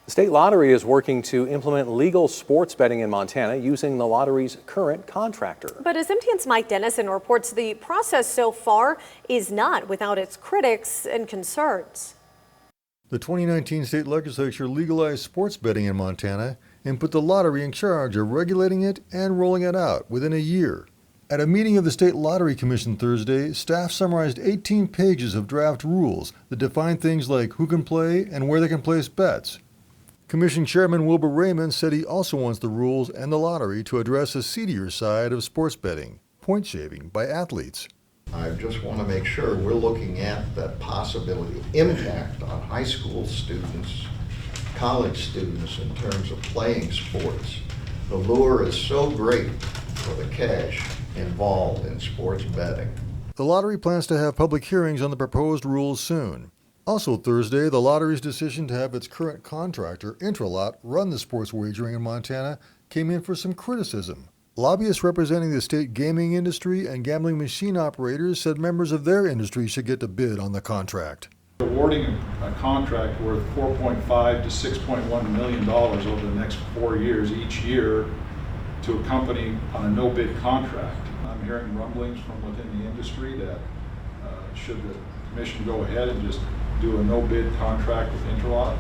The state lottery is working to implement legal sports betting in Montana using the lottery's current contractor. But as MTN's Mike Dennison reports, the process so far is not without its critics and concerns. The 2019 state legislature legalized sports betting in Montana and put the lottery in charge of regulating it and rolling it out within a year. At a meeting of the State Lottery Commission Thursday, staff summarized 18 pages of draft rules that define things like who can play and where they can place bets. Commission Chairman Wilbur Raymond said he also wants the rules and the lottery to address the seedier side of sports betting, point shaving by athletes. I just want to make sure we're looking at the possibility of impact on high school students, college students in terms of playing sports. The lure is so great for the cash involved in sports betting. The lottery plans to have public hearings on the proposed rules soon. Also Thursday, the lottery's decision to have its current contractor, Intralot, run the sports wagering in Montana came in for some criticism. Lobbyists representing the state gaming industry and gambling machine operators said members of their industry should get to bid on the contract. Awarding a contract worth $4.5 to $6.1 million over the next 4 years each year to a company on a no-bid contract. I'm hearing rumblings from within the industry that should the commission go ahead and just do a no-bid contract with Intralot,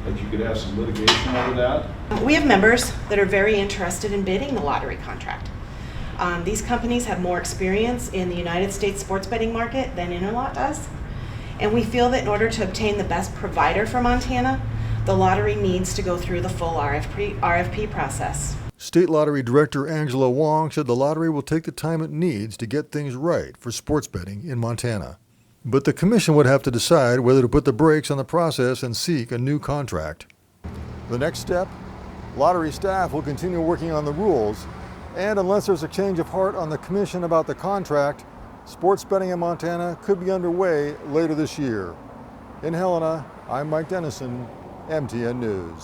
that you could have some litigation over that. We have members that are very interested in bidding the lottery contract. These companies have more experience in the United States sports betting market than Intralot does. And we feel that in order to obtain the best provider for Montana, the lottery needs to go through the full RFP process. State Lottery Director Angela Wong said the lottery will take the time it needs to get things right for sports betting in Montana. But the commission would have to decide whether to put the brakes on the process and seek a new contract. The next step, lottery staff will continue working on the rules, and unless there's a change of heart on the commission about the contract, sports betting in Montana could be underway later this year. In Helena, I'm Mike Dennison, MTN News.